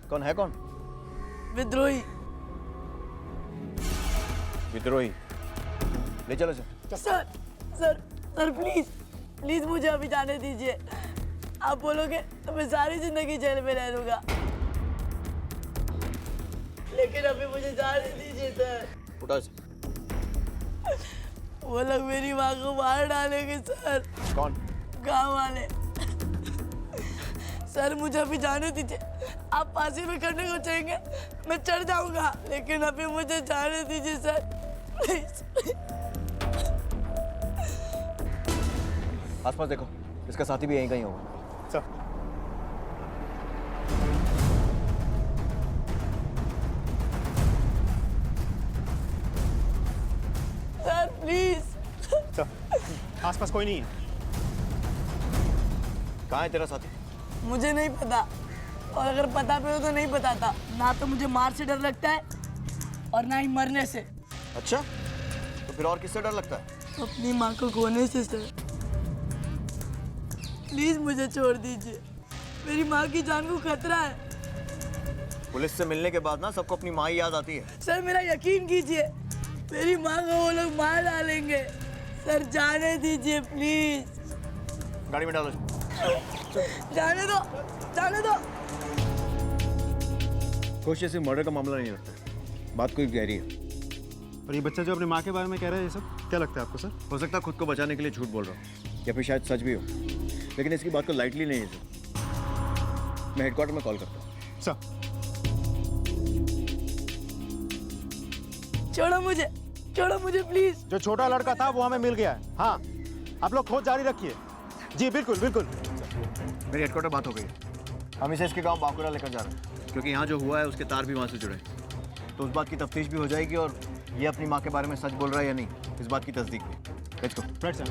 कौन है? कौन? विद्रोही। विद्रोही? ले चलो sir sir sir please please मुझे अभी जाने दीजिए। आप बोलोगे तो मैं सारी जिंदगी जेल में रह लूंगा, लेकिन अभी मुझे जाने दीजिए सर। उठा से। वो लोग मेरी माँ को मार डालेंगे सर। कौन? गांव वाले। सर मुझे अभी जाने दीजिए। आप फांसी में करने को चाहेंगे मैं चढ़ जाऊंगा, लेकिन अभी मुझे जाने दीजिए सर प्लीज। आसपास देखो, इसका साथी भी यहीं कहीं होगा। Sir sir please. सर आसपास कोई नहीं है। कहाँ है तेरा साथी? मुझे नहीं पता, और अगर पता भी हो तो नहीं बताता। ना तो मुझे मार से डर लगता है और ना ही मरने से। अच्छा, तो फिर और किससे डर लगता है? अपनी माँ को खोने से सर। प्लीज मुझे छोड़ दीजिए, मेरी माँ की जान को खतरा है। पुलिस से मिलने के बाद ना सबको अपनी माँ ही याद आती है। सर मेरा यकीन कीजिए, मेरी माँ को वो लोग मार डालेंगे। सर जाने दीजिए प्लीज। गाड़ी में डालो। जाने दो, जाने दो। कोशिश से मर्डर का मामला नहीं लगता, बात कोई गहरी है। और ये बच्चा जो अपनी माँ के बारे में कह रहा है, ये सब क्या लगता है आपको सर? हो सकता है खुद को बचाने के लिए झूठ बोल रहा हूँ, या फिर शायद सच भी हो, लेकिन इसकी बात को लाइटली नहीं है। मैं हेडक्वार्टर में कॉल करता हूँ। सर छोड़ो मुझे प्लीज। जो छोटा लड़का था वो हमें मिल गया है। हाँ, आप लोग खोज जारी रखिए। जी बिल्कुल बिल्कुल। मेरी हेडक्वार्टर बात हो गई है, हम इसे इसके गांव बाकुरा लेकर जा रहे हैं, क्योंकि यहाँ जो हुआ है उसके तार भी वहाँ से जुड़े हैं। तो उस बात की तफ्तीश भी हो जाएगी, और ये अपनी माँ के बारे में सच बोल रहा है या नहीं, इस बात की तस्दीक भी। Let's go. Right sir.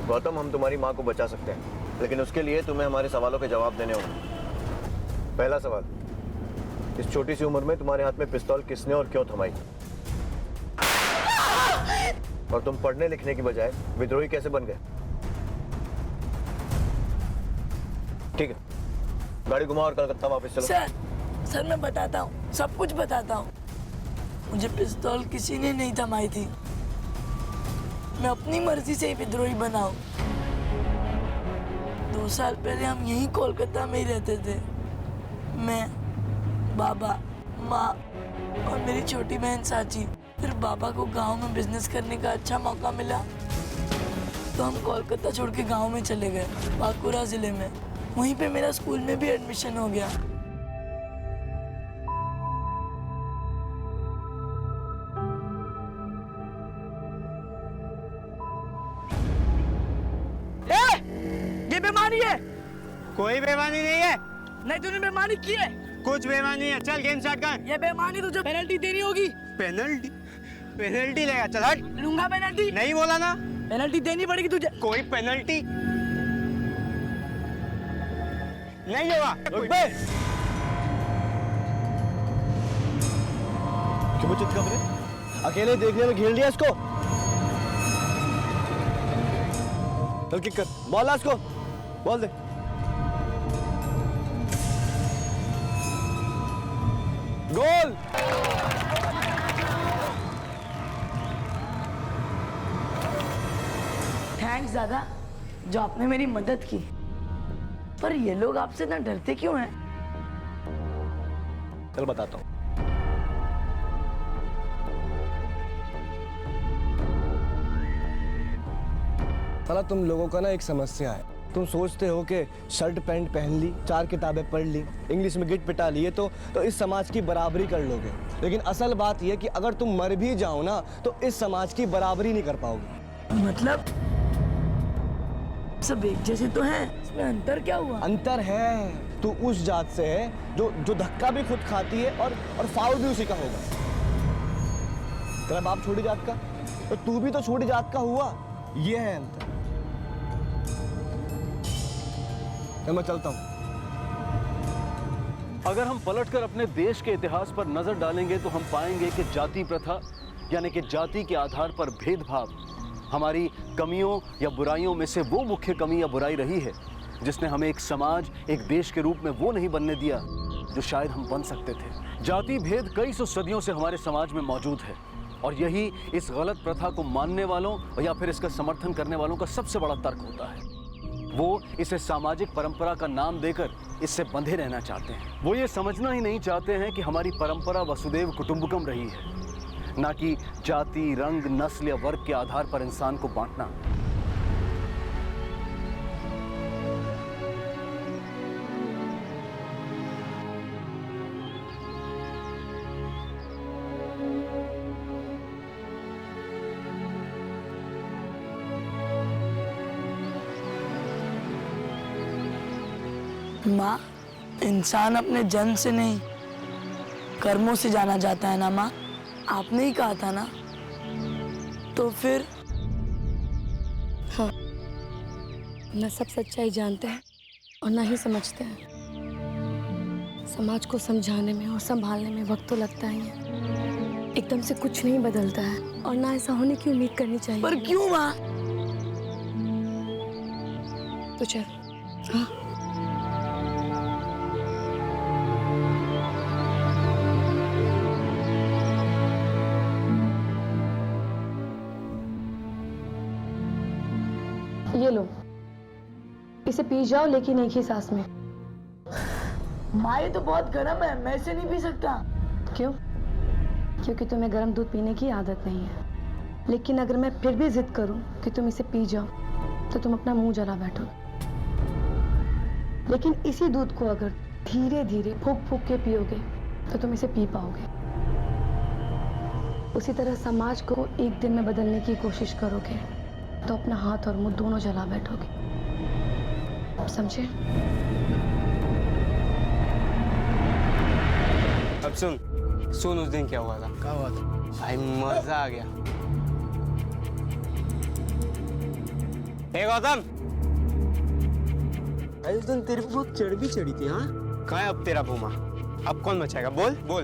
Gautam, हम तुम्हारी माँ को बचा सकते हैं, लेकिन उसके लिए तुम्हें हमारे सवालों के जवाब देने होंगे। पहला सवाल, इस छोटी सी उम्र में तुम्हारे हाथ में पिस्तौल किसने और क्यों थमाई? और तुम पढ़ने लिखने की बजाय विद्रोही कैसे बन गए? ठीक है, गाड़ी घुमाओ और कलकत्ता वापस चलो। सर मैं बताता हूँ, सब कुछ बताता हूँ। मुझे पिस्तौल किसी ने नहीं थमाई थी, मैं अपनी मर्जी से ही विद्रोही बना हूँ। 2 साल पहले हम यहीं कोलकाता में ही रहते थे। मैं, बाबा, माँ और मेरी छोटी बहन साची। फिर बाबा को गांव में बिजनेस करने का अच्छा मौका मिला, तो हम कोलकाता छोड़ के गांव में चले गए, बाकुरा जिले में। वहीं पे मेरा स्कूल में भी एडमिशन हो गया। ये बेईमानी है। कोई बेईमानी नहीं है। नहीं, तूने बेईमानी की है। कुछ बेईमानी है। चल गेम स्टार्ट कर। ये बेईमानी तुझे पेनल्टी देनी होगी। पेनल्टी? पेनल्टी लेगा? चल हट। लूंगा पेनल्टी। नहीं बोला ना? पेनल्टी देनी पड़ेगी तुझे। कोई पेनल्टी नहीं होगा। क्यों चित घबरे? अकेले देखने में घेर लिया इसको। चल किक कर, बॉल ला इसको, बॉल दे। गोल। थैंक्स दादा, जो आपने मेरी मदद की। पर ये लोग आपसे इतना डरते क्यों हैं? चल बताता हूँ। साला तुम लोगों का ना एक समस्या है। तुम सोचते हो कि शर्ट पैंट पहन ली, 4 किताबें पढ़ ली, इंग्लिश में गिट पिटा लिए तो इस समाज की बराबरी कर लोगे। लेकिन असल बात यह कि अगर तुम मर भी जाओ ना तो इस समाज की बराबरी नहीं कर पाओगे। मतलब सब एक जैसे तो हैं, इसमें अंतर क्या हुआ? अंतर है, तू उस जात से है जो धक्का भी खुद खाती है और फाउल भी उसी का होगा। तेरा बाप छोटी जात का, तो तू भी तो छोटी जात का हुआ। ये है अंतर। मैं चलता हूं। अगर हम पलटकर अपने देश के इतिहास पर नजर डालेंगे तो हम पाएंगे कि जाति प्रथा यानी कि जाति के आधार पर भेदभाव हमारी कमियों या बुराइयों में से वो मुख्य कमी या बुराई रही है जिसने हमें एक समाज, एक देश के रूप में वो नहीं बनने दिया जो शायद हम बन सकते थे। जाति भेद कई सौ सदियों से हमारे समाज में मौजूद है और यही इस गलत प्रथा को मानने वालों या फिर इसका समर्थन करने वालों का सबसे बड़ा तर्क होता है। वो इसे सामाजिक परंपरा का नाम देकर इससे बंधे रहना चाहते हैं। वो ये समझना ही नहीं चाहते हैं कि हमारी परंपरा वसुदेव कुटुंबकम रही है, ना कि जाति, रंग, नस्ल या वर्ग के आधार पर इंसान को बांटना। माँ, इंसान अपने जन्म से नहीं कर्मों से जाना जाता है ना माँ? आपने ही कहा था ना। तो फिर हाँ, न सब सच्चाई जानते हैं और न ही समझते हैं। समाज को समझाने में और संभालने में वक्त तो लगता ही है। एकदम से कुछ नहीं बदलता है और ना ऐसा होने की उम्मीद करनी चाहिए। पर क्यों माँ? तो चल, हाँ। ये लो, इसे पी जाओ, लेकिन एक ही सांस में। माँ, ये तो बहुत गर्म है, मैं इसे नहीं पी सकता। क्यों? क्योंकि तुम्हें गर्म दूध पीने की आदत नहीं है। लेकिन अगर मैं फिर भी जिद करूं कि तुम इसे पी जाओ तो तुम अपना मुंह जला बैठो। लेकिन इसी दूध को अगर धीरे धीरे फूंक फूंक के पियोगे तो तुम इसे पी पाओगे। उसी तरह समाज को एक दिन में बदलने की कोशिश करोगे तो अपना हाथ और मुंह दोनों जला बैठोगे। समझे? अब सुन उस दिन क्या हुआ था। क्या हुआ था? भाई मजा आ गया। हे गौतम, भाई उस दिन तेरे को बहुत चढ़ चढ़ी थी। हाँ, कहाँ है अब तेरा भूमा? अब कौन बचाएगा? बोल बोल।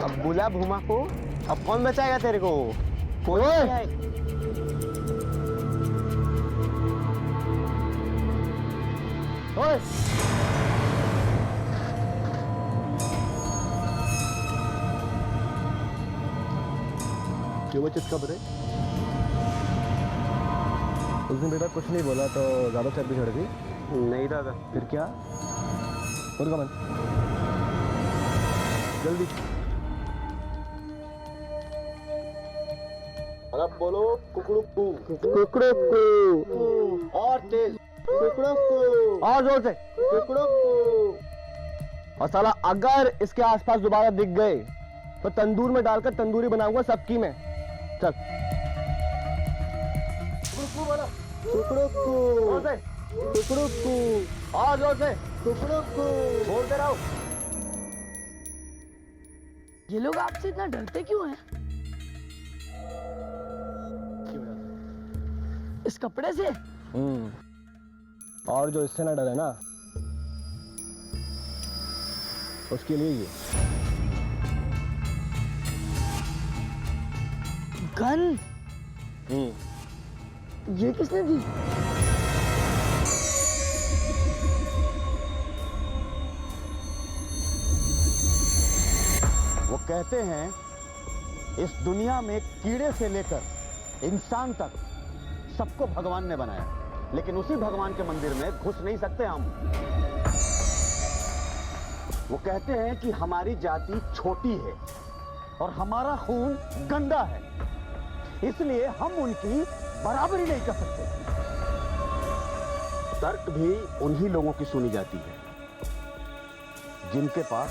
अब बुला भूमा को। अब कौन बचाएगा तेरे को? कोई नहीं है। ओए, क्यों वो चित्का बरे? उस दिन बेटा कुछ नहीं बोला तो ज्यादा चर्बी चढ़ गई? नहीं दादा। फिर क्या? मुर्गा मन, जल्दी। अब बोलो कुकड़ुक्कू। कुकड़ुक्कू। और तेज। कुकड़ुक्कू। और जोर से। कुकड़ुक्कू। और साला अगर इसके आसपास दोबारा दिख गए तो तंदूर में डालकर तंदूरी बनाऊंगा सबकी में। चल। कुकड़ुक्कू बोलो। कुकड़ुक्कू। जोर से। कुकड़ुक्कू। और जोर से। कुकड़ुक्कू। बोलते रहो। ये लोग आपसे इतना डरते क्यों हैं? इस कपड़े से? और जो इससे ना डरे ना, उसके लिए ये गन। ये किसने दी? वो कहते हैं इस दुनिया में कीड़े से लेकर इंसान तक सबको भगवान ने बनाया, लेकिन उसी भगवान के मंदिर में घुस नहीं सकते हम। वो कहते हैं कि हमारी जाति छोटी है और हमारा खून गंदा है, इसलिए हम उनकी बराबरी नहीं कर सकते। तर्क भी उन्हीं लोगों की सुनी जाती है जिनके पास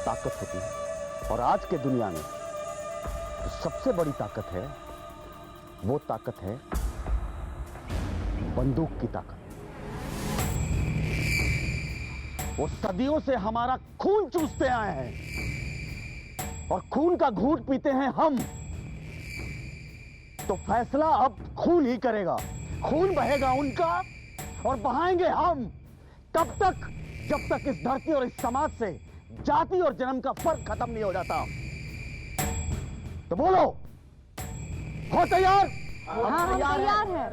ताकत होती है, और आज के दुनिया में जो सबसे बड़ी ताकत है वो ताकत है बंदूक की ताकत। वो सदियों से हमारा खून चूसते आए हैं और खून का घूंट पीते हैं हम। तो फैसला अब खून ही करेगा। खून बहेगा उनका और बहाएंगे हम, तब तक जब तक इस धरती और इस समाज से जाति और जन्म का फर्क खत्म नहीं हो जाता। तो बोलो, हो तैयार? हाँ हम तैयार हैं।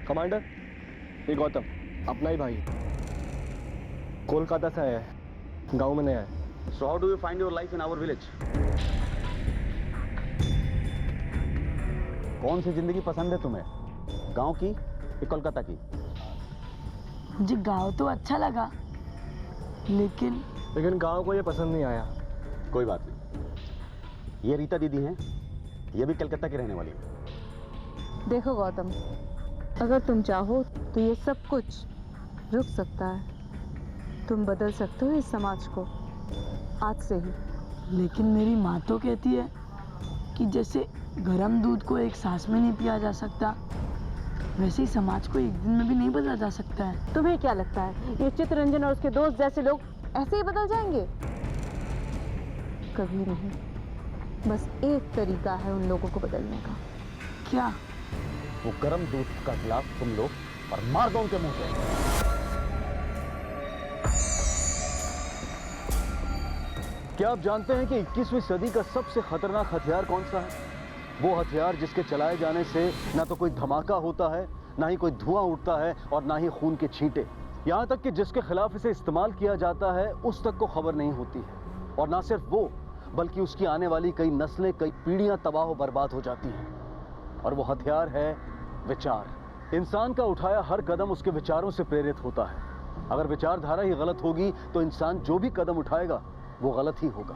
कमांडर, ये गौतम अपना ही भाई है। कोलकाता से आया है, गांव में नया है। So how do you find your life in our village? कौन सी जिंदगी पसंद है तुम्हें, गांव की या कोलकाता की? मुझे गांव तो अच्छा लगा, लेकिन गांव को ये पसंद नहीं आया। कोई बात नहीं, ये रीता दीदी हैं, ये भी कलकत्ता की रहने वाली है। देखो गौतम, अगर तुम चाहो तो ये सब कुछ रुक सकता है। तुम बदल सकते हो इस समाज को आज से ही। लेकिन मेरी माँ तो कहती है कि जैसे गर्म दूध को एक सांस में नहीं पिया जा सकता, वैसे ही समाज को एक दिन में भी नहीं बदला जा सकता है। तुम्हें क्या लगता है ये चित्तरंजन और उसके दोस्त जैसे लोग ऐसे ही बदल जाएंगे? कभी नहीं। बस एक तरीका है उन लोगों को बदलने का। क्या? वो गर्म दूध का गिलास तुम लो और मार दो उनके मुंह पे। क्या आप जानते हैं कि 21वीं सदी का सबसे खतरनाक हथियार कौन सा है? वो हथियार जिसके चलाए जाने से ना तो कोई धमाका होता है, ना ही कोई धुआं उठता है और ना ही खून के छींटे। यहाँ तक कि जिसके खिलाफ इसे इस्तेमाल किया जाता है उस तक को खबर नहीं होती है। और ना सिर्फ वो, बल्कि उसकी आने वाली कई नस्लें, कई पीढ़ियां तबाह व बर्बाद हो जाती हैं। और वो हथियार है विचार। इंसान का उठाया हर कदम उसके विचारों से प्रेरित होता है। अगर विचारधारा ही गलत होगी तो इंसान जो भी कदम उठाएगा वो गलत ही होगा।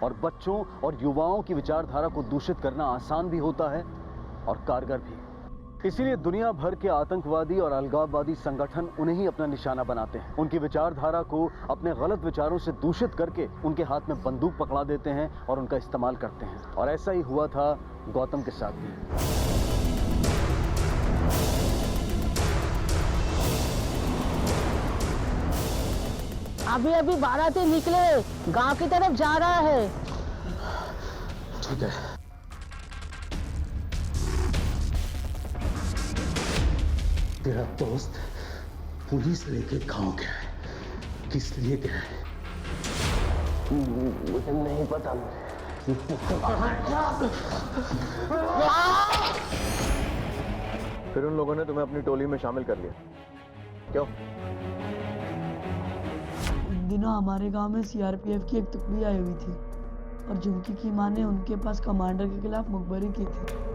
और बच्चों और युवाओं की विचारधारा को दूषित करना आसान भी होता है और कारगर भी। इसीलिए दुनिया भर के आतंकवादी और अलगाववादी संगठन उन्हें ही अपना निशाना बनाते हैं। उनकी विचारधारा को अपने गलत विचारों से दूषित करके उनके हाथ में बंदूक पकड़ा देते हैं और उनका इस्तेमाल करते हैं। और ऐसा ही हुआ था गौतम के साथ भी। अभी अभी बाराती निकले, गांव की तरफ जा रहा है। ठीक है। तेरा दोस्त पुलिस लेके गांव गया है, किस लिए गया है? मुझे नहीं पता। फिर उन लोगों ने तुम्हें अपनी टोली में शामिल कर लिया, क्यों? इन दिनों हमारे गांव में सीआरपीएफ की एक टुकड़ी आई हुई थी और झुमकी की मां ने उनके पास कमांडर के खिलाफ मुखबरी की थी।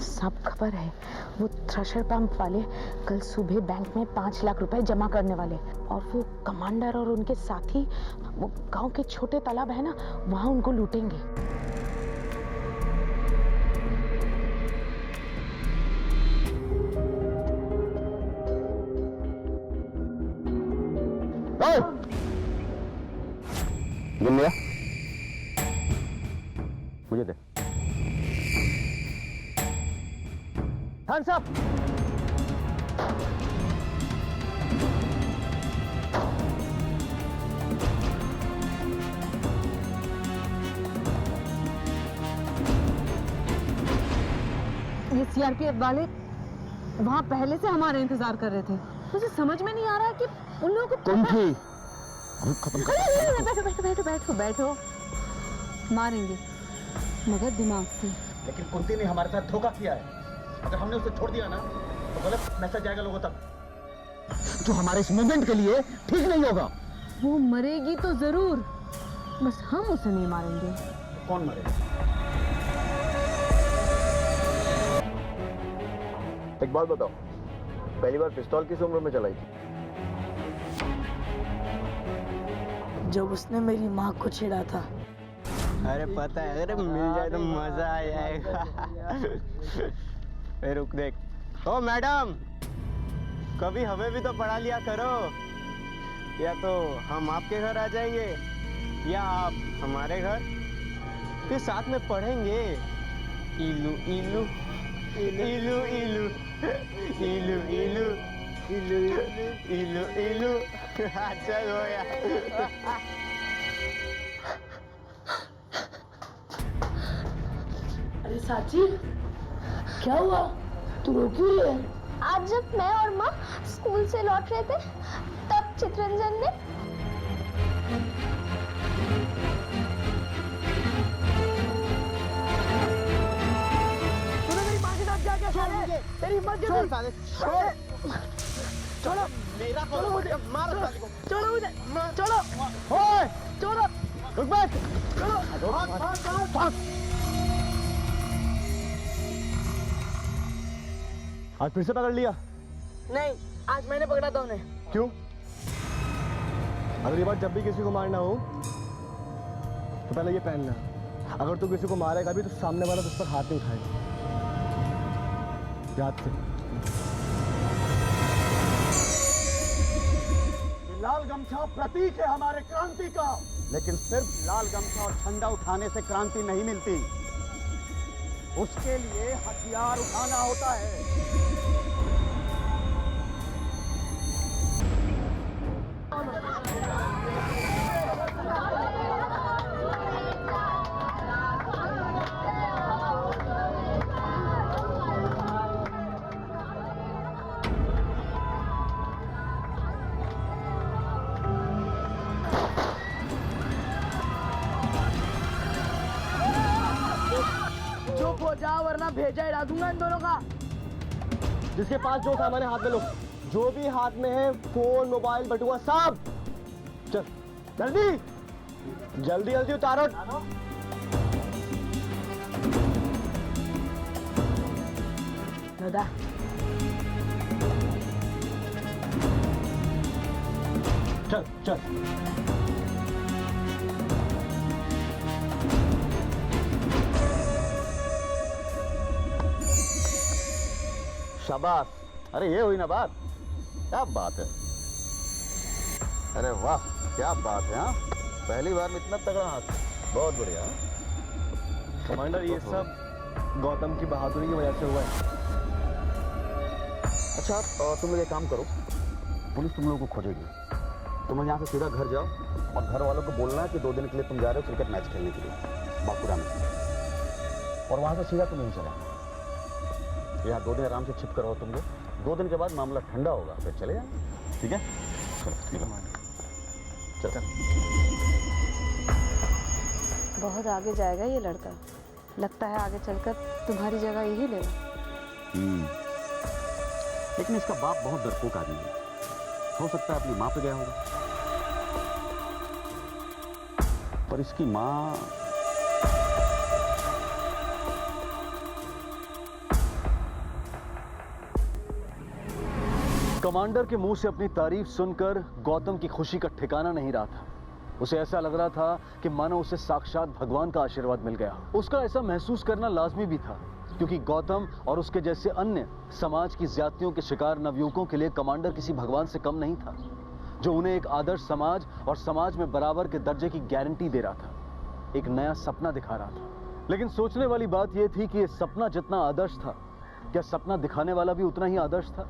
सब खबर है। वो थ्रेशर पंप वाले कल सुबह बैंक में 5 लाख रुपए जमा करने वाले, और वो कमांडर और उनके साथी वो गांव के छोटे तालाब है ना, वहां उनको लूटेंगे। गिन लिया? मुझे दे। Hands up. ये सीआरपीएफ वाले वहाँ पहले से हमारा इंतजार कर रहे थे। मुझे समझ में नहीं आ रहा कि उन लोगों को कुंठी बैठो बैठो बैठो बैठो बैठो। मारेंगे मगर दिमाग से। लेकिन कुंती ने हमारे साथ धोखा किया है। अगर हमने उसे छोड़ दिया ना तो गलत मैसेज जाएगा लोगों तक, जो हमारे इस मूवमेंट के लिए ठीक नहीं होगा। वो मरेगी तो जरूर, बस हम उसे नहीं मारेंगे। कौन मरेगा? एक बात बताओ, पहली बार पिस्तौल किस उम्र में चलाई थी? जब उसने मेरी माँ को छेड़ा था। अरे पता है, अरे मिल जाए तो मजा आ जाएगा। रुक देख। ओ मैडम, कभी हमें भी तो पढ़ा लिया करो। या तो हम आपके घर आ जाएंगे या आप हमारे घर, फिर साथ में पढ़ेंगे। इलू इलू इलू इलू इलू इलू इलू इलू इलू। चल हो गया। अरे साची, क्या हुआ? तू रो क्यों रही है? आज जब मैं और माँ स्कूल से लौट रहे थे स्लिप। तूने मेरी माँ के साथ क्या क्या किया है? तेरी हिम्मत कैसे? छोड़ साले, छोड़। छोड़ो मेरा छोड़ो मुझे, मार साले को। छोड़ो मुझे, छोड़ो ओए, छोड़ो रुक बैठ। छोड़ो। भाग। आज फिर से पकड़ लिया? नहीं, आज मैंने पकड़ा था उन्हें। क्यों? अगली बार जब भी किसी को मारना हो तो पहले ये पहनना, अगर तू किसी को मारेगा भी तो सामने वाला तुझ पर हाथ नहीं उठाएगा। याद से। ये लाल गमछा प्रतीक है हमारे क्रांति का, लेकिन सिर्फ लाल गमछा और झंडा उठाने से क्रांति नहीं मिलती, उसके लिए हथियार उठाना होता है। चुप हो जाओ वरना भेजा हिला दूंगा इन दोनों का। जिसके पास जो सामान है हाथ में लो, जो भी हाथ में है, फोन, मोबाइल, बटुआ, सब। चल जल्दी जल्दी जल्दी उतारो। दादा चल चल। शाबाश। अरे ये हुई ना बात, क्या बात है। अरे वाह, क्या बात है। हाँ, पहली बार में इतना तगड़ा हाथ, बहुत बढ़िया। कमांडर ये सब गौतम की बहादुरी की वजह से हुआ है। अच्छा, तुम लोग एक काम करो, पुलिस तुम लोगों को खोजेगी, तुम लोग यहाँ से सीधा घर जाओ और घर वालों को बोलना है कि 2 दिन के लिए तुम जा रहे हो क्रिकेट मैच खेलने के लिए बांकुड़ा में, और वहाँ से सीधा तुम नहीं चला। यहाँ 2 दिन आराम से छिप कर रहो तुम लोग, 2 दिन के बाद मामला ठंडा होगा, फिर चले जाए। ठीक है? चलो ठीक है, चल। बहुत आगे जाएगा ये लड़का, लगता है आगे चलकर तुम्हारी जगह यही लेगा। लेकिन इसका बाप बहुत डरपोक आदमी है, हो सकता है अपनी माँ पे गया होगा, पर इसकी माँ कमांडर के मुंह से अपनी तारीफ सुनकर गौतम की खुशी का ठिकाना नहीं रहा था। उसे ऐसा लग रहा था कि मानो उसे साक्षात भगवान का आशीर्वाद मिल गया। उसका ऐसा महसूस करना लाजमी भी था, क्योंकि गौतम और उसके जैसे अन्य समाज की ज्यादतियों के शिकार नवयुवकों के लिए कमांडर किसी भगवान से कम नहीं था, जो उन्हें एक आदर्श समाज और समाज में बराबर के दर्जे की गारंटी दे रहा था, एक नया सपना दिखा रहा था। लेकिन सोचने वाली बात यह थी कि यह सपना जितना आदर्श था, क्या सपना दिखाने वाला भी उतना ही आदर्श था,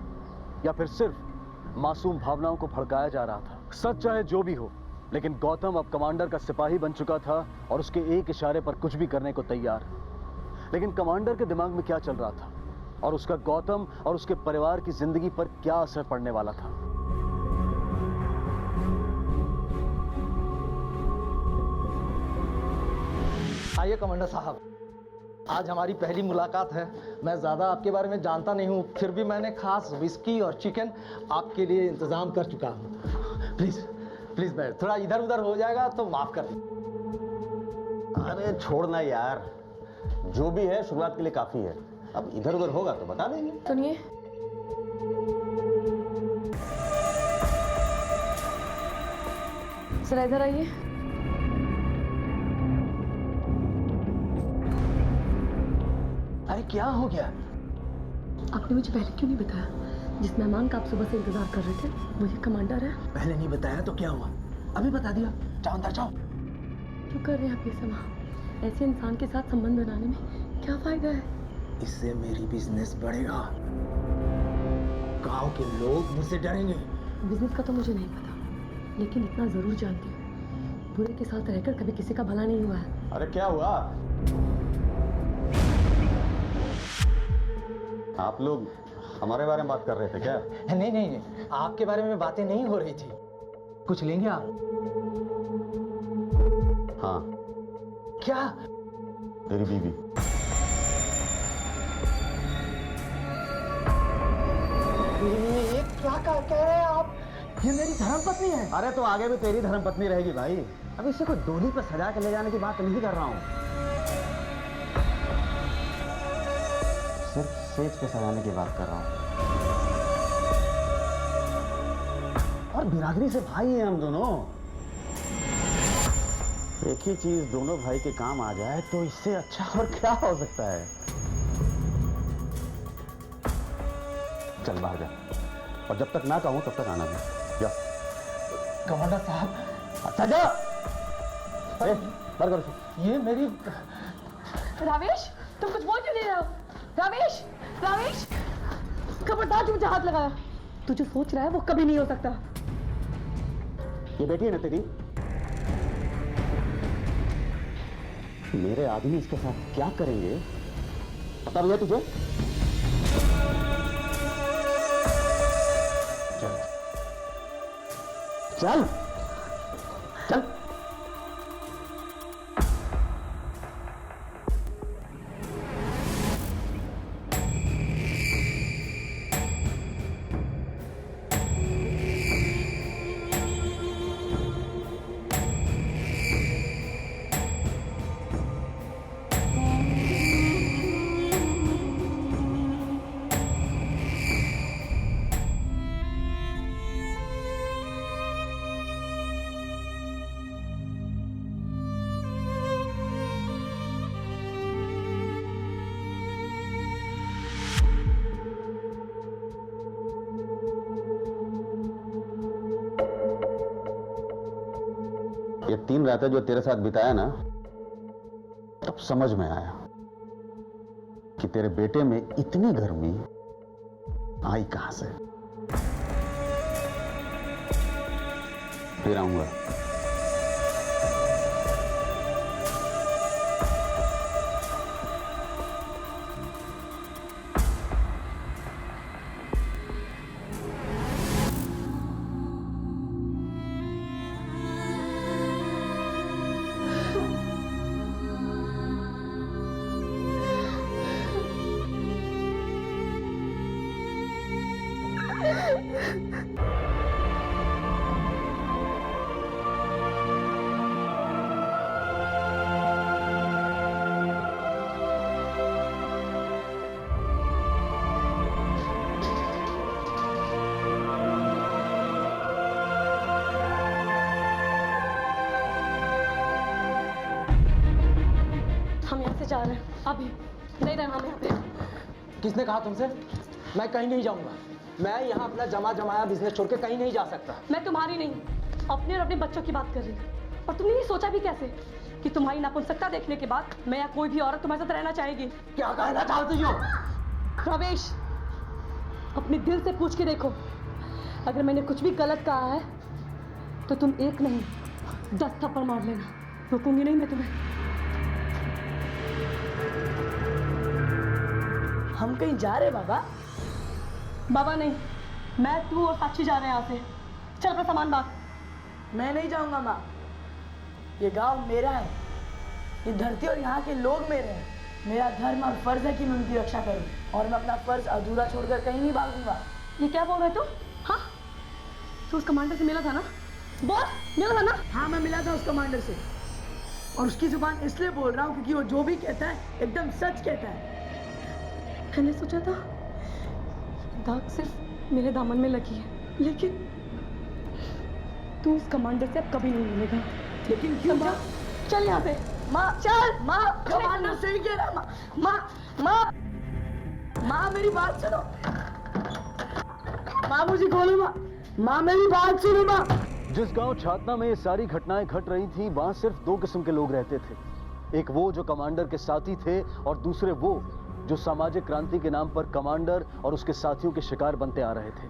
या फिर सिर्फ मासूम भावनाओं को भड़काया जा रहा था। सच चाहे जो भी हो, लेकिन गौतम अब कमांडर का सिपाही बन चुका था और उसके एक इशारे पर कुछ भी करने को तैयार। लेकिन कमांडर के दिमाग में क्या चल रहा था और उसका गौतम और उसके परिवार की जिंदगी पर क्या असर पड़ने वाला था? आइए कमांडर साहब, आज हमारी पहली मुलाकात है। मैं ज़्यादा आपके बारे में जानता नहीं हूँ, फिर भी मैंने खास विस्की और चिकन आपके लिए इंतज़ाम कर चुका हूँ। प्लीज़ प्लीज़ बैठ, थोड़ा इधर उधर हो जाएगा तो माफ़ कर दीजिए। अरे छोड़ना यार, जो भी है शुरुआत के लिए काफी है, अब इधर उधर होगा तो बता देंगे। सुनिए, जरा इधर आइए। अरे क्या हो गया? आपने मुझे पहले क्यों नहीं बताया? जिस मेहमान का आप सुबह से इंतजार कर रहे थे वो ये कमांडर है। पहले नहीं बताया तो क्या हुआ, अभी बता दिया। जाओ अंदर जाओ। क्यों कर रहे हैं आप ये सब? ऐसे इंसान के साथ संबंध बनाने में क्या फायदा है? इससे मेरी बिजनेस बढ़ेगा, गांव के लोग मुझसे डरेंगे। बिजनेस का तो मुझे नहीं पता, लेकिन इतना जरूर जानती हूँ, बुरे के साथ रहकर कभी किसी का भला नहीं हुआ है। अरे क्या हुआ? आप लोग हमारे बारे में बात कर रहे थे क्या? नहीं नहीं नहीं, आपके बारे में बातें नहीं हो रही थी। कुछ लेंगे आप? हाँ, क्या? तेरी बीवी। ये क्या कह रहे हैं आप? ये मेरी धर्मपत्नी है। अरे तो आगे भी तेरी धर्मपत्नी रहेगी भाई। अब इसे कोई डोली पर सजा के ले जाने की बात नहीं कर रहा हूँ, सिर्फ सेज पे सजाने की बात कर रहा हूँ। और बिरादरी से भाई हैं हम दोनों। एक ही चीज दोनों भाई के काम आ जाए तो इससे अच्छा और क्या हो सकता है। चल बाहर जा, और जब तक ना कहूं तब तक आना नहीं। जा। कमांडर साहब। अच्छा जा। बाहर करो। ये मेरी। रावेश, तुम कुछ बोल क्यों नहीं रहे हो? रावेश, रावेश, खबरदार तुम मुझे हाथ लगाया। तू जो सोच रहा है वो कभी नहीं हो सकता। ये बेटी है ना तेरी, मेरे आदमी इसके साथ क्या करेंगे पता नहीं है तुझे? चल चल चल। ये 3 रातें जो तेरे साथ बिताया ना, तब समझ में आया कि तेरे बेटे में इतनी गर्मी आई कहां से। फिर आऊंगा। हम यहाँ से जा रहे हैं, अभी नहीं रहना हमें यहाँ पे। किसने कहा तुमसे? मैं कहीं नहीं जाऊंगा। मैं यहाँ अपना जमाया बिजनेस छोड़ के कहीं नहीं जा सकता। मैं तुम्हारी नहीं, अपने और अपने बच्चों की बात कर रही हूँ। और तुमने ये सोचा भी कैसे कि तुम्हारी नापुंसकता देखने के बाद मैं या कोई भी औरत तुम्हारे साथ रहना चाहेगी? क्या कहना चाहती हो? प्रवेश, अपने दिल से पूछ के देखो, अगर मैंने कुछ भी गलत कहा है तो तुम 1 नहीं 10 थप्पड़ मार लेना, रोकूंगी नहीं मैं तुम्हें। हम कहीं जा रहे बाबा? बाबा नहीं, मैं, तू और साक्षी जा रहे हैं यहाँ से। चल अपना सामान बांध। मैं नहीं जाऊंगा माँ, ये गांव मेरा है, ये धरती और यहाँ के लोग मेरे हैं। मेरा धर्म और फर्ज है कि मैं उनकी रक्षा करूं, और मैं अपना फर्ज अधूरा छोड़कर कहीं नहीं भागूंगा। ये क्या बोल रहे तू? हाँ, तू उस कमांडर से मिला था ना? बोल, मिला था ना? हाँ, मैं मिला था उस कमांडर से, और उसकी जुबान इसलिए बोल रहा हूँ क्योंकि वो जो भी कहता है एकदम सच कहता है। मैंने सोचा था दाग सिर्फ मेरे दामन में लगी है, लेकिन तू उस कमांडर से अब कभी नहीं मिलेगा। लेकिन क्यों माँ? चल यहाँ से। माँ चल, माँ कमांडर सही कह रहा। माँ माँ माँ मेरी बात सुनो, माँ मुझे खोलो। माँ मेरी बात सुनो। माँ, जिस गांव छातना में ये सारी घटनाएं घट रही थी, वहां सिर्फ 2 किस्म के लोग रहते थे। एक वो जो कमांडर के साथी थे, और दूसरे वो जो सामाजिक क्रांति के नाम पर कमांडर और उसके साथियों के शिकार बनते आ रहे थे।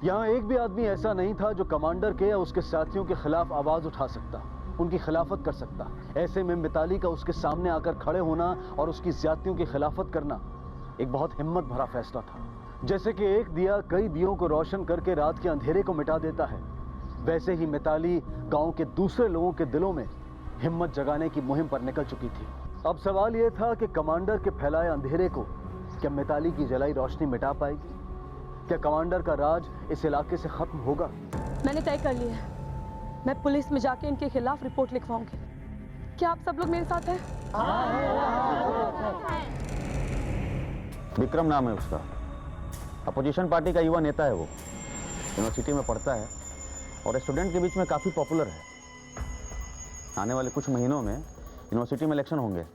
यहाँ एक भी आदमी ऐसा नहीं था जो कमांडर के या उसके साथियों के खिलाफ आवाज उठा सकता, उनकी खिलाफत कर सकता। ऐसे में मिताली का उसके सामने आकर खड़े होना और उसकी ज्यादतियों की खिलाफत करना एक बहुत हिम्मत भरा फैसला था। जैसे कि एक दिया कई दियों को रोशन करके रात के अंधेरे को मिटा देता है, वैसे ही मिताली गांव के दूसरे लोगों के दिलों में हिम्मत जगाने की मुहिम पर निकल चुकी थी। अब सवाल यह था कि कमांडर के फैलाए अंधेरे को क्या मिताली की जलाई रोशनी मिटा पाएगी? क्या कमांडर का राज इस इलाके से खत्म होगा? मैंने तय कर लिया है, मैं पुलिस में जाके इनके खिलाफ रिपोर्ट लिखवाऊंगी। क्या आप सब लोग मेरे साथ हैं? विक्रम नाम है उसका, अपोजिशन पार्टी का युवा नेता है। वो यूनिवर्सिटी में पढ़ता है और स्टूडेंट के बीच में काफ़ी पॉपुलर है। आने वाले कुछ महीनों में यूनिवर्सिटी में इलेक्शन होंगे।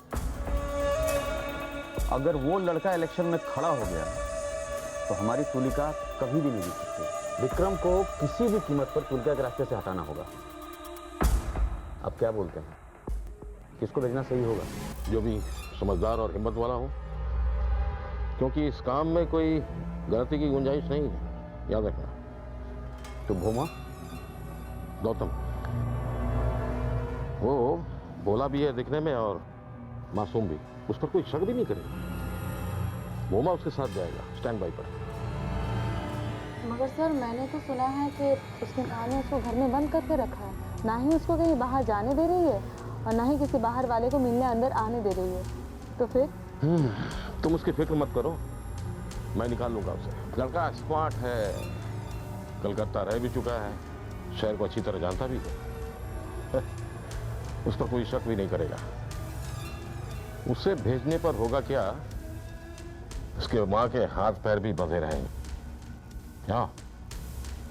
अगर वो लड़का इलेक्शन में खड़ा हो गया तो हमारी तुलिका कभी भी नहीं जीत सकती। विक्रम को किसी भी कीमत पर तुलिका के रास्ते से हटाना होगा। आप क्या बोलते हैं, किसको भेजना सही होगा? जो भी समझदार और हिम्मत वाला हो, क्योंकि इस काम में कोई गलती की गुंजाइश नहीं है, याद रखना। तो भोमा? गौतम, वो भोला भी है दिखने में और मासूम भी, उस पर कोई शक भी नहीं करेगा। भोमा उसके साथ जाएगा स्टैंड बाई पर। मगर सर मैंने तो सुना है कि उसकी माँ ने उसको घर में बंद करके रखा है, ना ही उसको कहीं बाहर जाने दे रही है और ना ही किसी बाहर वाले को मिलने अंदर आने दे रही है। तो फिर तुम उसकी फिक्र मत करो, मैं निकाल लूंगा उसे। लड़का स्मार्ट है, कलकत्ता रह भी चुका है, शहर को अच्छी तरह जानता भी है। उस पर कोई शक भी नहीं करेगा। उसे भेजने पर होगा क्या, उसके माँ के हाथ पैर भी बंधे रहेंगे। क्या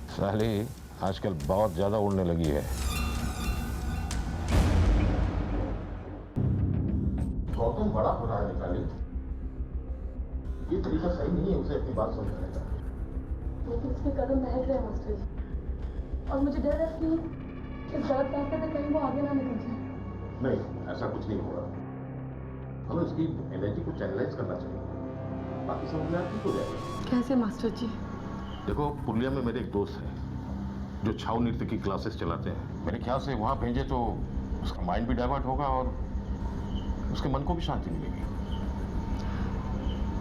साली आजकल बहुत ज्यादा उड़ने लगी है। गौतम बड़ा हो रहा है निकाली, ये तरीका सही नहीं है उसे अपनी बात समझाने का। लेकिन उसके कदम बहक रहे हैं मास्टर जी, और मुझे डर है कि इस गलत रास्ते पे कहीं वो आगे ना निकल जाए। नहीं, ऐसा कुछ नहीं होगा। हमें उसकी एनर्जी को चैनलाइज करना चाहिए, बाकी सब अपने आप ठीक हो जाएगा। कैसे मास्टर जी? देखो, पुरलिया में मेरे एक दोस्त है जो छाऊ नृत्य की क्लासेस चलाते हैं। मेरे ख्याल से वहाँ भेजे तो उसका माइंड भी डाइवर्ट होगा और उसके मन को भी शांति मिलेगी।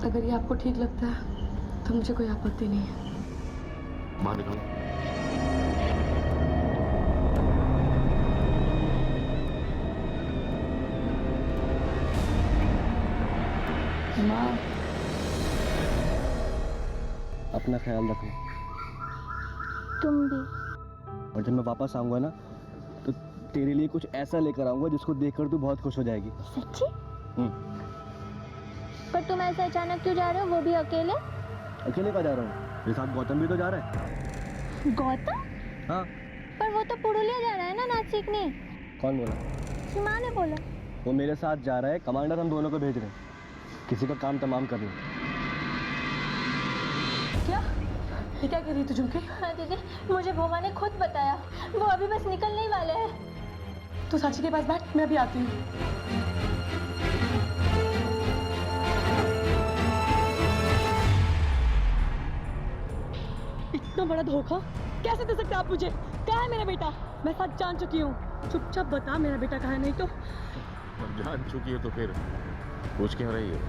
अगर ये आपको ठीक लगता है तो मुझे कोई आपत्ति नहीं है। बाहर निकलो। माँ, अपना ख्याल रखो। तुम भी। और जब मैं वापस आऊंगा ना तो तेरे लिए कुछ ऐसा लेकर आऊंगा जिसको देखकर तू बहुत खुश हो जाएगी। सच्ची? पर तुम ऐसे अचानक क्यों जा रहे हो, वो भी अकेले? अकेले कहाँ जा रहा हूँ, मेरे साथ गौतम भी तो जा रहा है। गौतम? हाँ। पर वो तो पुरुलिया जा रहा है ना नाच सीखने। कौन बोला? सीमा ने बोला। वो मेरे साथ जा रहा है, कमांडर हम दोनों को भेज रहे हैं, किसी का काम तमाम कर रहे हैं। क्या ये क्या कह रही है तू झुमके? हाँ दीदी, मुझे भोमा ने खुद बताया, वो अभी बस निकलने ही वाले हैं। तू साक्षी के पास बैठ, मैं अभी आती हूँ। इतना बड़ा धोखा कैसे दे सकते आप मुझे? कहाँ है मेरा बेटा? मैं सच जान चुकी हूँ। चुपचाप बता मेरा बेटा कहाँ है, नहीं तो। अब जान चुकी है तो फिर पूछ क्यों रही है?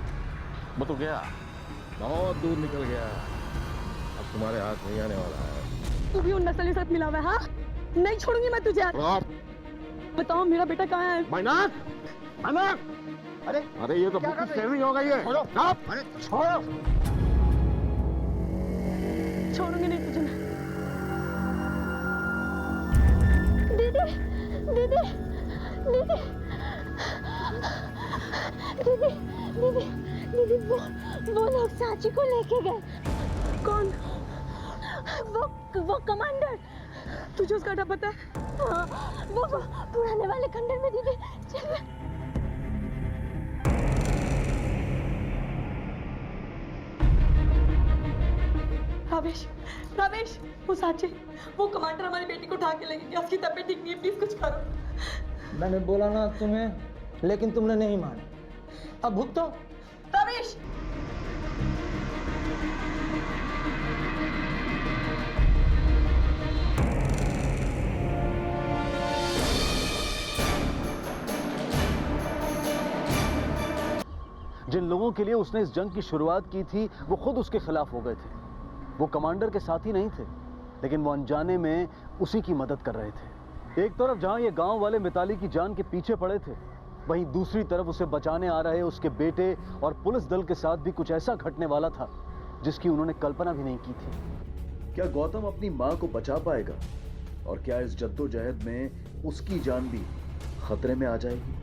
वो तो गया, बहुत दूर निकल गया, अब तुम्हारे हाथ नहीं आने वाला है। तू भी उन नस्ली के साथ मिला हुआ है? हाँ, नहीं छोड़ूंगी मैं तुझे। बताओ मेरा बेटा कहाँ है? अरे ये तो बुक सेविंग हो गई है। अरे छोड़ो। छोड़ूंगी नहीं तुझे मैं। दीदी, दीदी, दीदी, दीदी, दीदी, दीदी, वो लोग सांची को लेके गए। कौन? वो कमांडर। तुझे उसका अड्डा पता है? हाँ, वो पुराने वाले खंडर में। दीदी चल। रावेश, रावेश, वो साची, वो कमांडर हमारी बेटी को उठा के लेके गया, उसकी तबीयत ठीक नहीं है, प्लीज कुछ करो। मैंने बोला ना तुम्हें, लेकिन तुमने नहीं माना। अब भुगतो। रावेश, जिन लोगों के लिए उसने इस जंग की शुरुआत की थी वो खुद उसके खिलाफ हो गए थे। वो कमांडर के साथी नहीं थे, लेकिन वो अनजाने में उसी की मदद कर रहे थे। एक तरफ जहां ये गांव वाले मिताली की जान के पीछे पड़े थे, वहीं दूसरी तरफ उसे बचाने आ रहे उसके बेटे और पुलिस दल के साथ भी कुछ ऐसा घटने वाला था जिसकी उन्होंने कल्पना भी नहीं की थी। क्या गौतम अपनी मां को बचा पाएगा? और क्या इस जद्दोजहद में उसकी जान भी खतरे में आ जाएगी?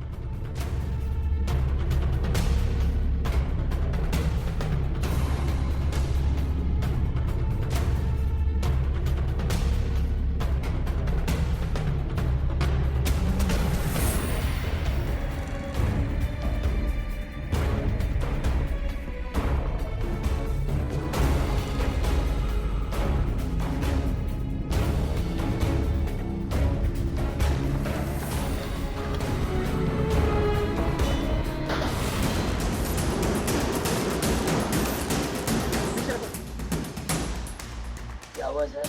क्या हुआ सर?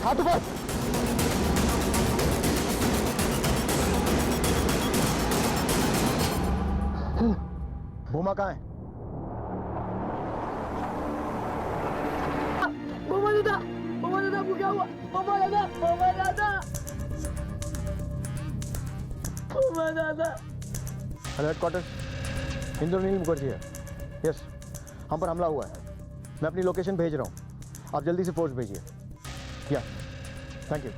हाथ ऊपर। भूमा कहाँ है? बोमा दादा को क्या हुआ? बोमा दादा। हेडक्वार्टर इंद्रनील मुखर्जी है। यस, हम पर हमला हुआ है। मैं अपनी लोकेशन भेज रहा हूँ, आप जल्दी से फोर्स भेजिए। या thank you.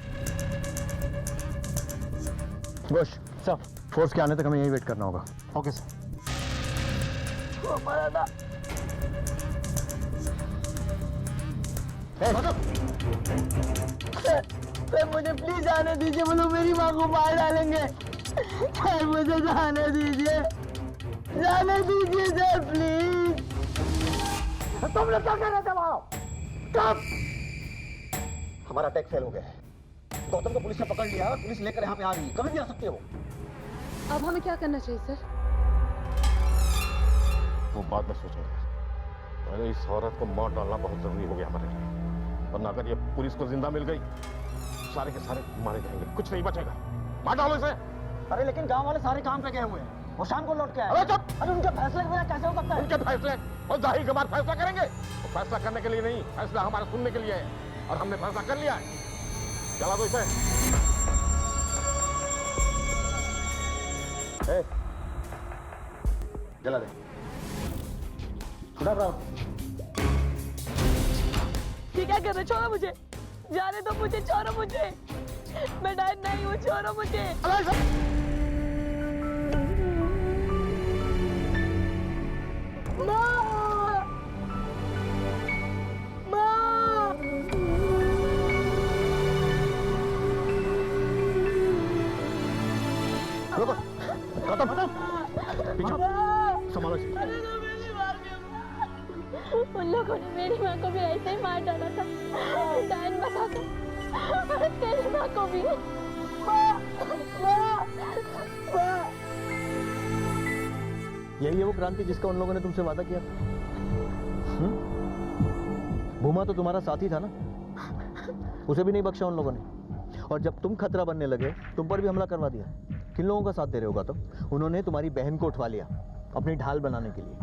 Ghosh sir, force के आने तक हमें यही वेट करना होगा। Okay sir. बोमा दादा। सर मुझे प्लीज जाने दीजिए, वो लोग मेरी माँ को मार डालेंगे। सर मुझे जाने दीजिए सर, प्लीज। तुम लोग क्या कर रहे थे वहां? कब? हमारा अटैक फेल हो गया है। गौतम को पुलिस ने पकड़ लिया और पुलिस लेकर यहाँ पे आ गई। कभी भी आ सकते हो। अब हमें क्या करना चाहिए सर? वो बात मैं सोचूंगा। मैंने इस औरत को मार डालना बहुत जरूरी हो गया हमारे लिए, वरना अगर ये पुलिस को जिंदा मिल गई, सारे के सारे मारे जाएंगे, कुछ नहीं बचेगा। मार डालो इसे। अरे लेकिन गांव वाले सारे काम पे गए हुए हैं, वो शाम को लौट के आए। अरे चुप! अरे उनके फैसले के बिना कैसे हो सकता है? उनके फैसले और जाहिर के बाद फैसला करेंगे। वो फैसला करने के लिए नहीं, फैसला हमारा सुनने के लिए है, और हमने फैसला कर लिया है। चला दो इसे। जला दे। उठा रहा। ये क्या कर रहे? छोड़ो मुझे, जाने दो मुझे, छोड़ो मुझे। मैं डायन नहीं हूँ, छोड़ो मुझे। उन लोगों ने मेरी माँ को भी ऐसे ही मार डाला था। डायन बता था, और तेरी माँ को भी। यही है वो क्रांति जिसका उन लोगों ने तुमसे वादा किया। भूमा तो तुम्हारा साथी था ना, उसे भी नहीं बख्शा उन लोगों ने। और जब तुम खतरा बनने लगे, तुम पर भी हमला करवा दिया। किन लोगों का साथ दे रहे होगा? तो उन्होंने तुम्हारी बहन को उठवा लिया अपनी ढाल बनाने के लिए।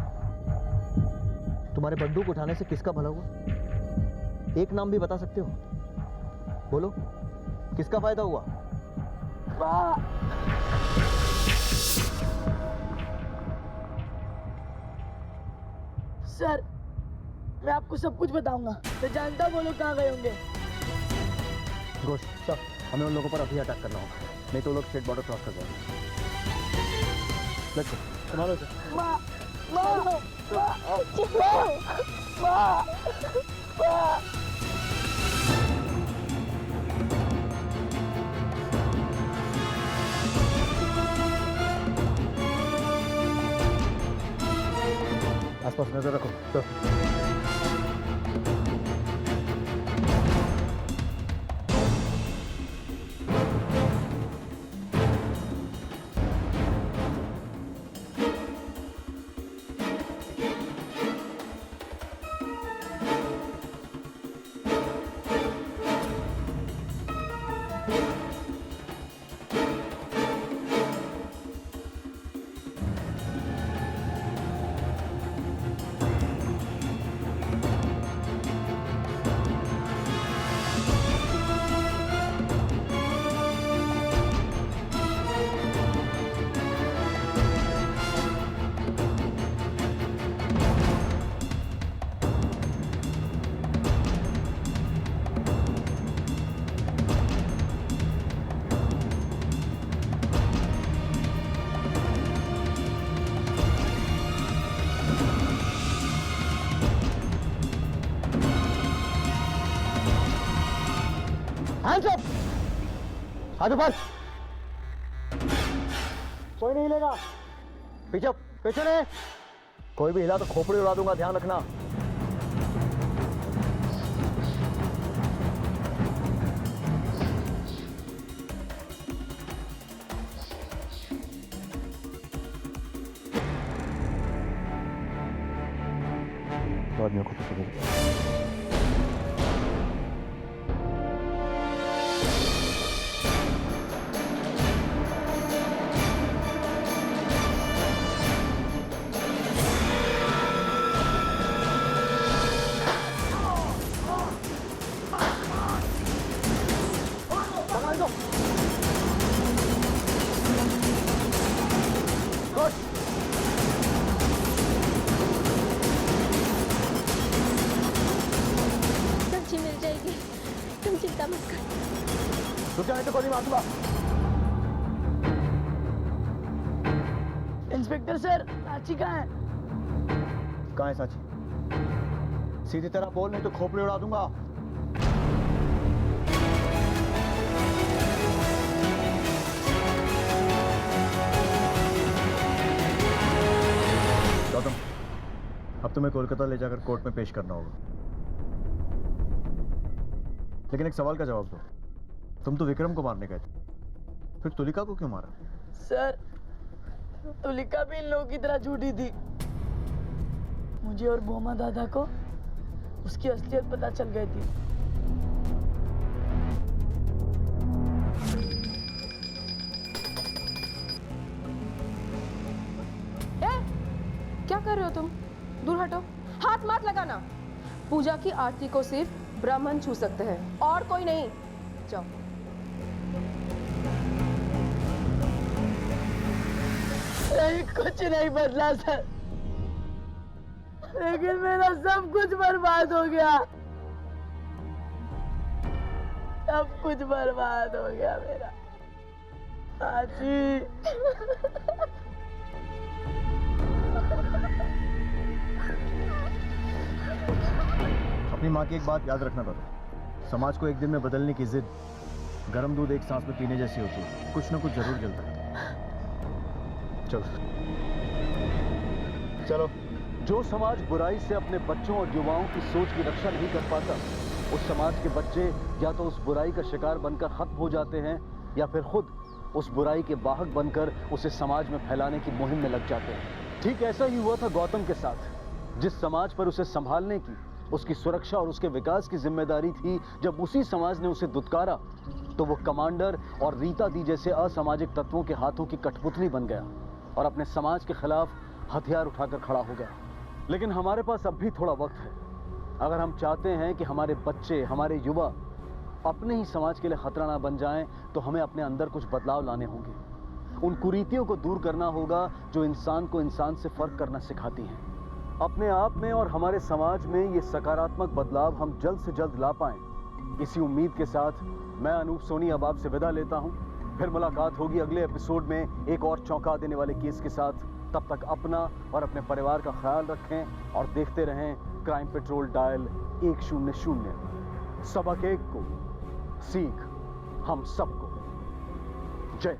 तुम्हारे बंदूक उठाने से किसका भला हुआ? एक नाम भी बता सकते हो? बोलो, किसका फायदा हुआ? सर, मैं आपको सब कुछ बताऊंगा। मैं जानता हूँ वो लोग कहाँ गए होंगे। घोष सर, हमें उन लोगों पर अभी अटैक करना होगा, नहीं तो लोग स्टेट बॉर्डर क्रॉस कर जाएंगे। Let's go. संभालो सर। माँ, माँ, माँ, माँ, माँ, माँ। आसपास नजर रखो। तो आजू बाजू कोई नहीं हिलेगा। पीछे पीछे नहीं, कोई भी हिला तो खोपड़ी उड़ा दूंगा, ध्यान रखना। तो आदमियों को पकड़ लो। मिल जाएगी, तुम चिंता मत कर। रुक जाने तो कोई मार दूंगा। इंस्पेक्टर सर, साची कहाँ है? कहाँ है साची? सीधी तरह बोल, नहीं तो खोपड़ी उड़ा दूंगा। गौतम, अब तुम्हें कोलकाता ले जाकर कोर्ट में पेश करना होगा, लेकिन एक सवाल का जवाब दो। तुम तो विक्रम को मारने गए थे, फिर तुलिका को क्यों मारा? सर, तुलिका भी इन लोगों की तरह झूठी थी। मुझे और बोमा दादा को उसकी असलियत पता चल गई थी। क्या कर रहे हो तुम? दूर हटो, हाथ मत लगाना। पूजा की आरती को सिर्फ ब्राह्मण छू सकते हैं और कोई नहीं। जाओ। कुछ नहीं बदला सर, लेकिन मेरा सब कुछ बर्बाद हो गया। सब कुछ बर्बाद हो गया मेरा। आजी। अपनी माँ की एक बात याद रखना था, समाज को एक दिन में बदलने की जिद गर्म दूध एक सांस में पीने जैसी होती है। कुछ ना कुछ जरूर जलता है। चलो चलो। जो समाज बुराई से अपने बच्चों और युवाओं की सोच की रक्षा नहीं कर पाता, उस समाज के बच्चे या तो उस बुराई का शिकार बनकर खत्म हो जाते हैं या फिर खुद उस बुराई के वाहक बनकर उसे समाज में फैलाने की मुहिम में लग जाते हैं। ठीक ऐसा ही हुआ था गौतम के साथ। जिस समाज पर उसे संभालने की, उसकी सुरक्षा और उसके विकास की जिम्मेदारी थी, जब उसी समाज ने उसे दुत्कारा तो वो कमांडर और रीता दी जैसे असामाजिक तत्वों के हाथों की कठपुतली बन गया और अपने समाज के खिलाफ हथियार उठाकर खड़ा हो गया। लेकिन हमारे पास अब भी थोड़ा वक्त है। अगर हम चाहते हैं कि हमारे बच्चे, हमारे युवा अपने ही समाज के लिए खतरा ना बन जाएं, तो हमें अपने अंदर कुछ बदलाव लाने होंगे। उन कुरीतियों को दूर करना होगा जो इंसान को इंसान से फर्क करना सिखाती हैं। अपने आप में और हमारे समाज में ये सकारात्मक बदलाव हम जल्द से जल्द ला पाएं। इसी उम्मीद के साथ मैं अनूप सोनी अब आपसे विदा लेता हूं। फिर मुलाकात होगी अगले एपिसोड में एक और चौंका देने वाले केस के साथ। तब तक अपना और अपने परिवार का ख्याल रखें और देखते रहें क्राइम पेट्रोल डायल 100। सबक एक को, सीख हम सबको।